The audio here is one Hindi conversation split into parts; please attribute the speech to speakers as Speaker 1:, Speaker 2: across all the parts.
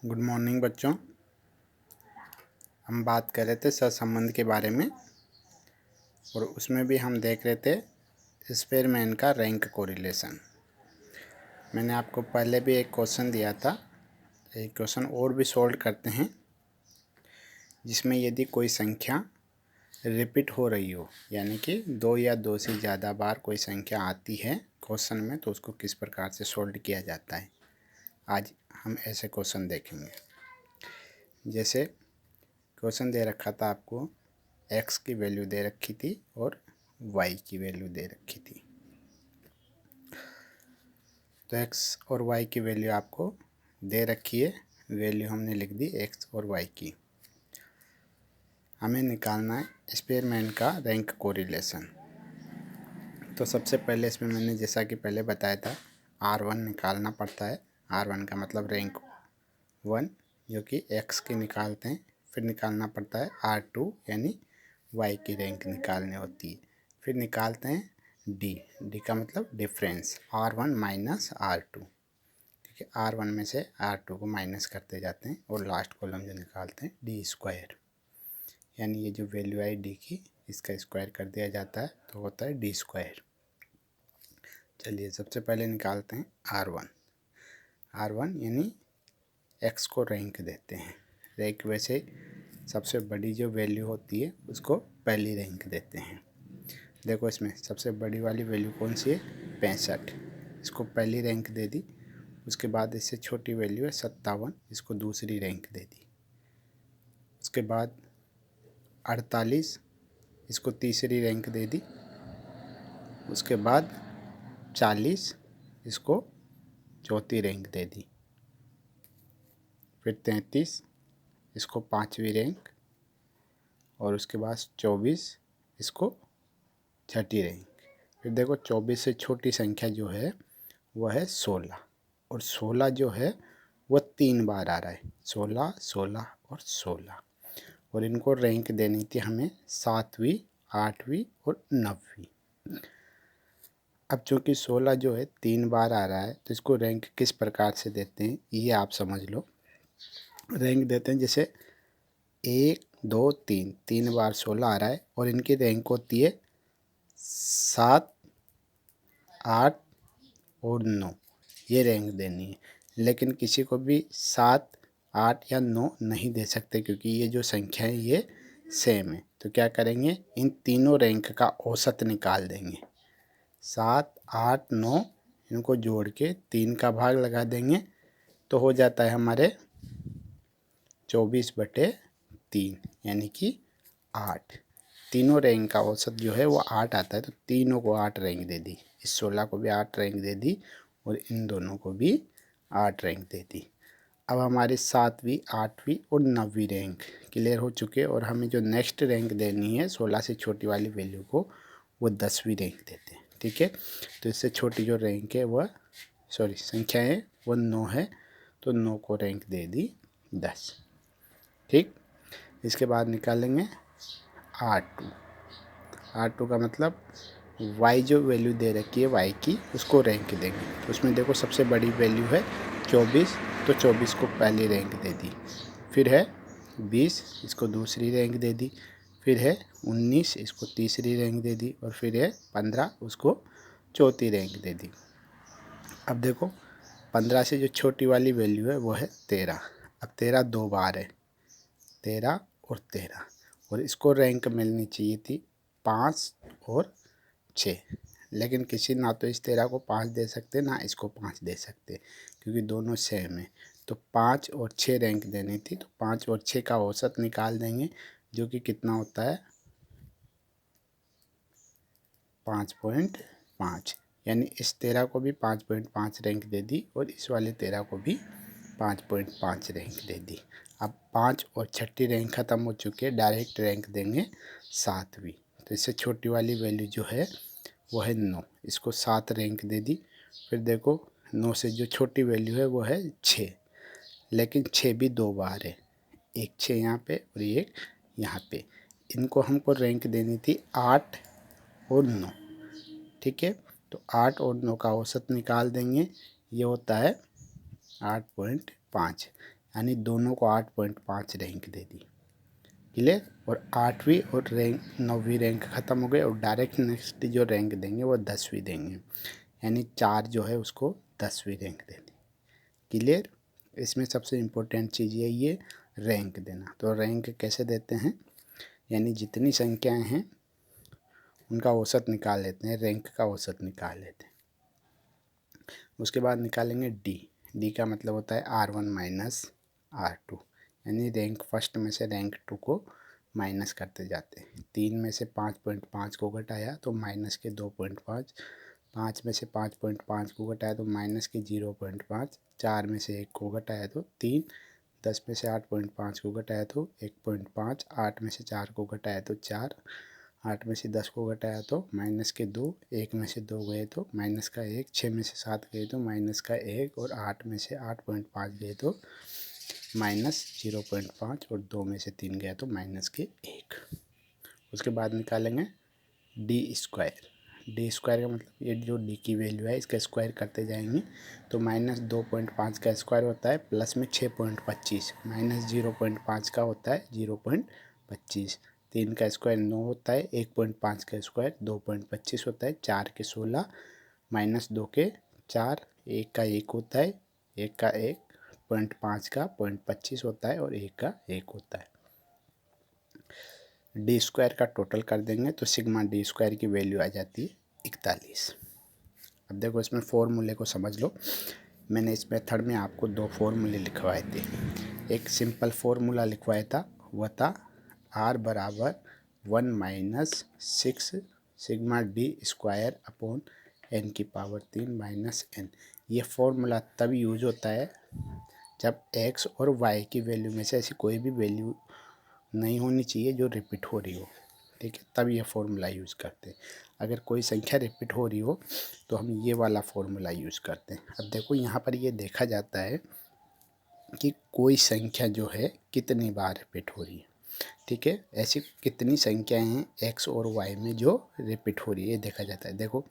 Speaker 1: गुड मॉर्निंग बच्चों। हम बात कर रहे थे सहसंबंध के बारे में और उसमें भी हम देख रहे थे स्पेयरमैन का रैंक कोरिलेशन। मैंने आपको पहले भी एक क्वेश्चन दिया था, एक क्वेश्चन और भी सॉल्व करते हैं जिसमें यदि कोई संख्या रिपीट हो रही हो, यानी कि 2 या 2 से ज़्यादा बार कोई संख्या आती है क्वेश्चन में, तो उसको किस प्रकार से सॉल्व किया जाता है। आज हम ऐसे क्वेश्चन देखेंगे। जैसे क्वेश्चन दे रखा था आपको, x की वैल्यू दे रखी थी और y की वैल्यू दे रखी थी। तो x और y की वैल्यू आपको दे रखी है, वैल्यू हमने लिख दी x और y की। हमें निकालना है स्पेयरमैन का रैंक कोरिलेशन। तो सबसे पहले इसमें मैंने जैसा कि पहले बताया था R1 निकालना पड़ता है। R1 का मतलब रैंक 1, जो कि x की निकालते हैं। फिर निकालना पड़ता है R2, यानी y की रैंक निकालनी होती है। फिर निकालते हैं d का मतलब डिफरेंस, R1 माइनस R2। ठीक है, R1 में से R2 को माइनस करते जाते हैं और लास्ट कॉलम जो निकालते हैं d स्क्वायर, यानी ये जो वैल्यू आई d की, इसका स्क्वायर कर दिया जाता है तो होता है d स्क्वायर। चलिए सबसे पहले निकालते हैं R1 यानी x को रैंक देते हैं। रैंक वैसे सबसे बड़ी जो वैल्यू होती है उसको पहली रैंक देते हैं। देखो इसमें सबसे बड़ी वाली वैल्यू कौन सी है, 65, इसको पहली रैंक दे दी। उसके बाद इससे छोटी वैल्यू है 57, इसको दूसरी रैंक दे दी। उसके बाद 48, इसको तीसरी रैंक दे दी। उसके बाद 40, इसको चौथी रैंक दे दी। फिर 33, इसको पाँचवीं रैंक, और उसके बाद 24, इसको छठी रैंक। फिर देखो 24 से छोटी संख्या जो है वह है 16, और 16 जो है वह 3 बार आ रहा है, 16, 16 और 16। और इनको रैंक देनी थी हमें 7वीं, 8वीं और 9वीं। अब चूँकि 16 जो है 3 बार आ रहा है, तो इसको रैंक किस प्रकार से देते हैं ये आप समझ लो। रैंक देते हैं जैसे 1, 2, 3 बार 16 आ रहा है, और इनकी रैंक होती है 7, 8 और 9, ये रैंक देनी है। लेकिन किसी को भी 7, 8 या 9 नहीं दे सकते, क्योंकि ये जो संख्या है ये सेम है। तो क्या करेंगे, इन तीनों रैंक का औसत निकाल देंगे। 7, 8, 9 इनको जोड़ के 3 का भाग लगा देंगे, तो हो जाता है हमारे 24/3, यानी कि 8। तीनों रैंक का औसत जो है वो 8 आता है, तो तीनों को 8 रैंक दे दी। इस 16 को भी 8 रैंक दे दी और इन दोनों को भी 8 रैंक दे दी। अब हमारी 7वीं, 8वीं और 9वीं रैंक क्लियर हो चुके, और हमें जो नेक्स्ट रैंक देनी है 16 से छोटी वाली वैल्यू को, वो 10वीं रैंक देते हैं। ठीक है, तो इससे छोटी जो रैंक है वह संख्या है वो 9 है, तो 9 को रैंक दे दी 10। ठीक, इसके बाद निकालेंगे R2 का मतलब y जो वैल्यू दे रखी है y की, उसको रैंक देंगे। तो उसमें देखो सबसे बड़ी वैल्यू है 24, तो 24 को पहली रैंक दे दी। फिर है 20, इसको दूसरी रैंक दे दी। फिर है 19, इसको तीसरी रैंक दे दी। और फिर है 15, उसको चौथी रैंक दे दी। अब देखो 15 से जो छोटी वाली वैल्यू है वो है 13। अब 13 2 बार है, 13 और 13, और इसको रैंक मिलनी चाहिए थी 5 और 6। लेकिन किसी ना तो इस 13 को 5 दे सकते, ना इसको 5 दे सकते, क्योंकि दोनों सेम है। तो 5 और 6 रैंक देनी थी, तो 5 और 6 का औसत निकाल देंगे, जो कि कितना होता है 5.5। यानी इस 13 को भी 5.5 रैंक दे दी, और इस वाले 13 को भी 5.5 रैंक दे दी। अब 5 और छठी रैंक ख़त्म हो चुकी है, डायरेक्ट रैंक देंगे 7वीं। तो इससे छोटी वाली वैल्यू जो है वो है 9, इसको 7 रैंक दे दी। फिर देखो 9 से जो छोटी वैल्यू है वो है 6, लेकिन 6 भी 2 बार है, एक 6 यहाँ पे और एक यहाँ पे। इनको हमको रैंक देनी थी 8 और 9। ठीक है, तो 8 और 9 का औसत निकाल देंगे, ये होता है 8.5। यानी दोनों को 8.5 रैंक दे दी। क्लियर। और 8वीं और 9वीं रैंक ख़त्म हो गए और डायरेक्ट नेक्स्ट जो रैंक देंगे वो 10वीं देंगे, यानी 4 जो है उसको 10वीं रैंक दे दी। क्लियर। इसमें सबसे इम्पोर्टेंट चीज़ यही है रैंक देना। तो रैंक कैसे देते हैं, यानी जितनी संख्याएं हैं उनका औसत निकाल लेते हैं, रैंक का औसत निकाल लेते हैं। उसके बाद निकालेंगे डी का मतलब होता है R1 माइनस R2, यानी रैंक फर्स्ट में से रैंक 2 को माइनस करते जाते हैं। 3 में से 5.5 को घटाया तो माइनस के 2.5, 5 में से 5.5 को घटाया तो माइनस के 0.5, 4 में से 1 को घटाया तो 3, 10 में से 8.5 को घटाया तो 1.5, 8 में से 4 को घटाया तो 4, 8 में से 10 को घटाया तो माइनस के 2, 1 में से 2 गए तो माइनस का 1, 6 में से 7 गए तो माइनस का 1 और 8 में से 8.5 गए तो माइनस 0.5 और 2 में से 3 गया तो माइनस के 1। उसके बाद निकालेंगे डी स्क्वायर का मतलब ये जो डी की वैल्यू है इसका स्क्वायर करते जाएंगे तो माइनस 2.5 का स्क्वायर होता है प्लस में 6.25, माइनस 0.5 का होता है 0.25, 3 का स्क्वायर 9 होता है, 1.5 का स्क्वायर 2.25 होता है, 4 के 16 माइनस 2 के 4, 1 का 1 होता है, 1 का 1.5 का 0.25 होता है और 1 का 1 होता है। डी स्क्वायर का टोटल कर देंगे तो सिग्मा डी स्क्वायर की वैल्यू आ जाती है 41। अब देखो इसमें फॉर्मूले को समझ लो। मैंने इस मेथड में आपको 2 फॉर्मूले लिखवाए थे। एक सिंपल फार्मूला लिखवाया था, वह था R बराबर 1 minus 6 sigma D square upon n की पावर 3 माइनस n। ये फॉर्मूला तब यूज होता है जब x और y की वैल्यू में से ऐसी कोई भी वैल्यू नहीं होनी चाहिए जो रिपीट हो रही हो, ठीक है, तब ये फॉर्मूला यूज़ करते हैं। अगर कोई संख्या रिपीट हो रही हो तो हम ये वाला फॉर्मूला यूज़ करते हैं। अब देखो यहाँ पर ये देखा जाता है कि कोई संख्या जो है कितनी बार रिपीट हो रही है, ठीक है। ऐसी कितनी संख्याएं हैं x और y में जो रिपीट हो रही है, ये देखा जाता है। देखो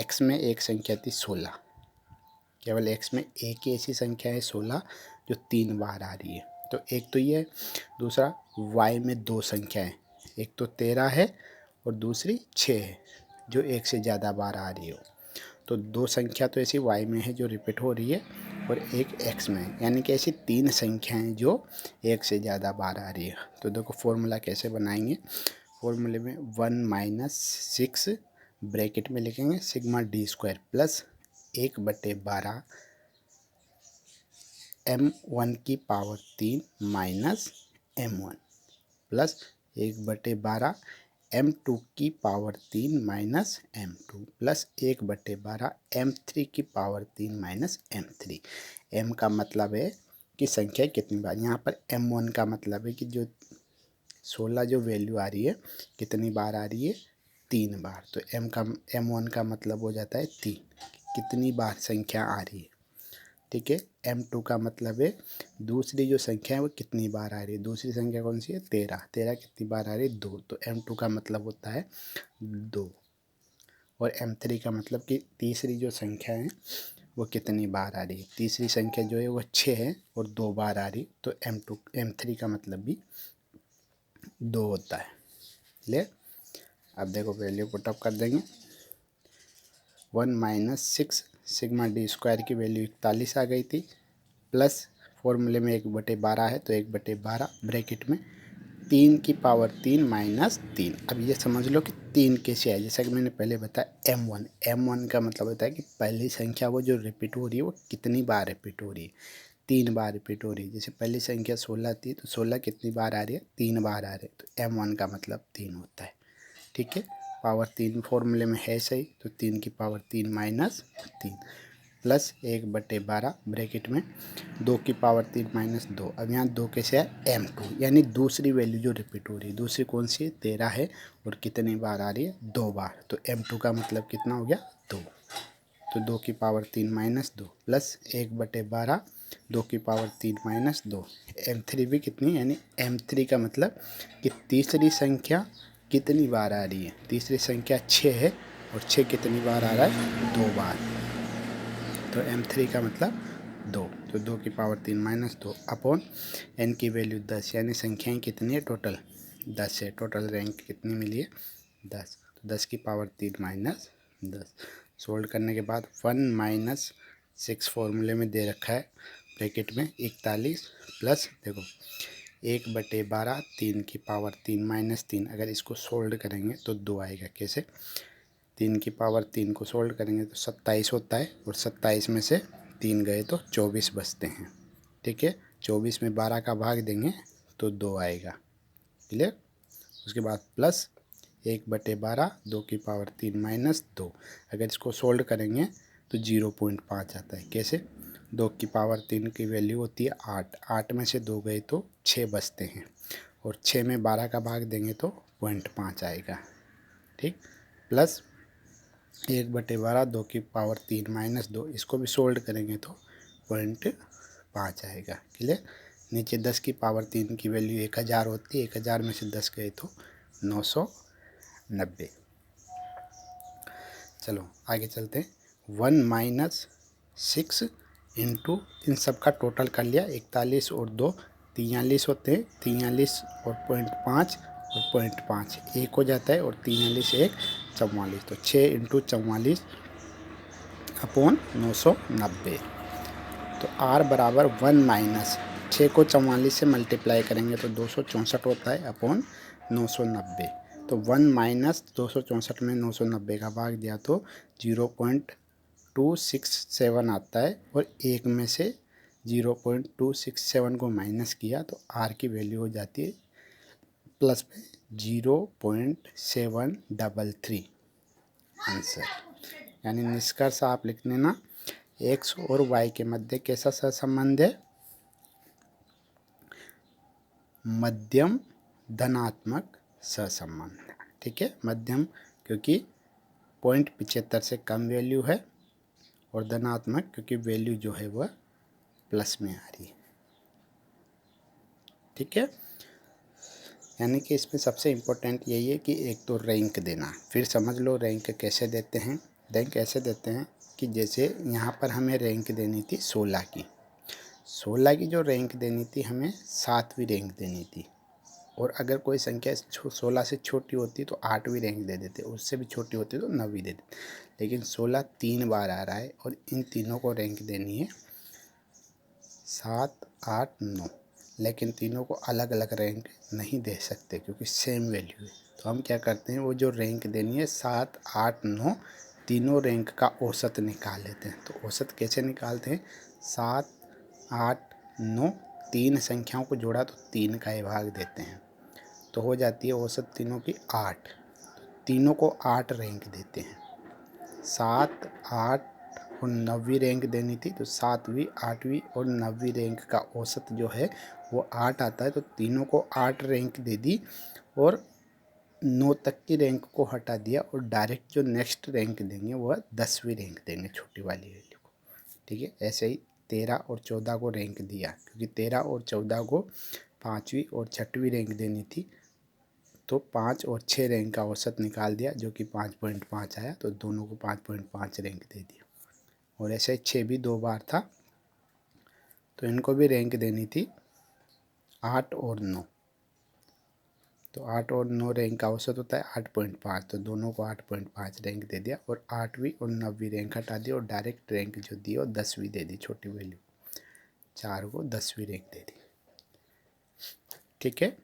Speaker 1: x में एक संख्या थी 16, केवल x में एक ही ऐसी संख्या है 16 जो 3 बार आ रही है, तो एक तो ये। दूसरा y में 2 संख्या है, एक तो 13 है और दूसरी 6 है जो एक से ज़्यादा बार आ रही हो। तो 2 संख्या तो ऐसी y में है जो रिपीट हो रही है और एक x में है, यानी कि ऐसी 3 संख्याएं जो एक से ज़्यादा बार आ रही है। तो देखो फॉर्मूला कैसे बनाएंगे। फॉर्मूले में 1 माइनस 6 ब्रैकेट में लिखेंगे sigma D square plus 1/12 m1 की power 3 minus m1 plus 1/12 m2 की power 3 minus m2 plus 1/12 m3 की पावर 3 माइनस m3। m का मतलब है कि संख्या कितनी बार, यहाँ पर m1 का मतलब है कि जो 16 जो वैल्यू आ रही है कितनी बार आ रही है, 3 बार। तो m1 का मतलब हो जाता है 3, कितनी बार संख्या आ रही है, ठीक है। m2 का मतलब है दूसरी जो संख्या है वो कितनी बार आ रही है। दूसरी संख्या कौन सी है, 13 कितनी बार आ रही है, 2। तो m2 का मतलब होता है 2। और m3 का मतलब कि तीसरी जो संख्या है वो कितनी बार आ रही है। तीसरी संख्या जो है वो 6 है और 2 बार आ रही, तो m3 का मतलब भी 2 होता है। ले अब देखो वैल्यू पुट अप कर देंगे। 1 माइनस 6 सिग्मा डी स्क्वायर की वैल्यू 41 आ गई थी, प्लस फॉर्मूले में 1/12 है तो 1/12 ब्रैकेट में 3 की पावर 3 माइनस 3। अब ये समझ लो कि 3 कैसे है। जैसा कि मैंने पहले बताया m1 का मतलब होता है कि पहली संख्या वो जो रिपीट हो रही है वो कितनी बार रिपीट हो रही है, 3 बार रिपीट हो रही है। जैसे पहली संख्या 16 थी तो 16 कितनी बार आ रही है, 3 बार आ रही है, तो m1 का मतलब 3 होता है, ठीक है। पावर 3 फॉर्मूले में है सही, तो 3 की पावर 3 माइनस 3 प्लस 1/12 ब्रैकेट में 2 की पावर 3 माइनस 2। अब यहाँ 2 कैसे है, m2, यानी दूसरी वैल्यू जो रिपीट हो रही है। दूसरी कौन सी है, 13 है और कितनी बार आ रही है, 2 बार। तो m2 का मतलब कितना हो गया, 2। तो 2 की पावर 3 माइनस 2 प्लस 1/12 2 की पावर 3 माइनस 2। m3 भी कितनी, यानी m3 का मतलब कि तीसरी संख्या कितनी बार आ रही है। तीसरी संख्या 6 है और 6 कितनी बार आ रहा है, 2 बार। तो m3 का मतलब 2। तो 2 की पावर 3 माइनस 2 अपॉन n की वैल्यू 10, यानी संख्याएं कितनी है टोटल 10 है। टोटल रैंक कितनी मिली है 10, तो 10 की पावर 3 माइनस 10। सोल्व करने के बाद 1 माइनस 6 फॉर्मूले में दे रखा है ब्रैकेट में 41 प्लस देखो 1/12 3 की पावर 3 माइनस 3। अगर इसको सोल्व करेंगे तो 2 आएगा। कैसे 3 की पावर 3 को सोल्व करेंगे तो 27 होता है, और 27 में से 3 गए तो 24 बचते हैं। ठीक है, 24 में 12 का भाग देंगे तो 2 आएगा। क्लियर। उसके बाद प्लस 1/12 2 की पावर 3 माइनस 2। अगर इसको सोल्व करेंगे तो 0.5 आता है। कैसे 2 की पावर 3 की वैल्यू होती है 8, 8 में से 2 गए तो 6 बचते हैं, और 6 में 12 का भाग देंगे तो 0.5 आएगा। ठीक, प्लस 1/12 2 की पावर 3 माइनस 2, इसको भी सोल्व करेंगे तो 0.5 आएगा। क्लियर। नीचे 10 की पावर 3 की वैल्यू 1000 होती है, 1000 में से 10 गए तो 990। चलो आगे चलते हैं। 1 माइनस 6 इंटू इन सब का टोटल कर लिया, 41 और 2 43 होते हैं, 43 और 0.5 और 0.5 1 हो जाता है, और 43 1 44, तो 6 इंटू 44 अपॉन 990। तो R बराबर 1 माइनस 6 को 44 से मल्टीप्लाई करेंगे तो 264 होता है अपॉन 990। तो 1 माइनस 264 में 990 का भाग दिया तो 0.267 आता है, और 1 में से 0.267 को माइनस किया तो R की वैल्यू हो जाती है प्लस में 0.733 आंसर। यानी निष्कर्ष आप लिख लेना, x और y के मध्य कैसा सहसंबंध है, मध्यम धनात्मक सहसंबंध। ठीक है, मध्यम क्योंकि 0.75 से कम वैल्यू है, और धनात्मक क्योंकि वैल्यू जो है वह प्लस में आ रही है। ठीक है, यानी कि इसमें सबसे इम्पोर्टेंट यही है कि एक तो रैंक देना। फिर समझ लो रैंक कैसे देते हैं। रैंक ऐसे देते हैं कि जैसे यहाँ पर हमें रैंक देनी थी 16 की, 16 की जो रैंक देनी थी हमें 7वीं रैंक देनी थी, और अगर कोई संख्या 16 से छोटी होती तो 8वीं रैंक दे देते, उससे भी छोटी होती तो 9वीं दे देते। लेकिन 16 3 बार आ रहा है, और इन तीनों को रैंक देनी है 7 8 9, लेकिन तीनों को अलग अलग रैंक नहीं दे सकते क्योंकि सेम वैल्यू है। तो हम क्या करते हैं, वो जो रैंक देनी है 7 8 9 तीनों रैंक का औसत निकाल लेते हैं। तो औसत कैसे निकालते हैं, 7 8 9 तीन संख्याओं को जोड़ा तो 3 का ही भाग देते हैं, तो हो जाती है औसत तीनों की 8। तीनों को 8 रैंक देते हैं, 7 8 और 9वीं रैंक देनी थी, तो 7वीं 8वीं और 9वीं रैंक का औसत जो है वो 8 आता है। तो तीनों को 8 रैंक दे दी, और 9 तक की रैंक को हटा दिया, और डायरेक्ट जो नेक्स्ट रैंक देंगे वह 10वीं रैंक देंगे, छोटी वाली वैल्यू को। ठीक है, ऐसे ही 13 और 14 को रैंक दिया, क्योंकि 13 और 14 को 5वीं और 6वीं रैंक देनी थी, तो 5 और 6 रैंक का औसत निकाल दिया जो कि 5.5 आया, तो दोनों को 5.5 रैंक दे दिया। और ऐसे 6 भी 2 बार था, तो इनको भी रैंक देनी थी 8 और 9, तो 8 और 9 रैंक का औसत होता है 8.5, तो दोनों को 8.5 रैंक दे दिया, और 8वीं और 9वीं रैंक हटा दी, और डायरेक्ट रैंक जो दी वो 10वीं दे दी, छोटी वैल्यू 4 को 10वीं रैंक दे दी। ठीक है,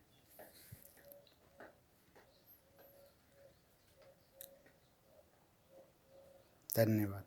Speaker 1: धन्यवाद।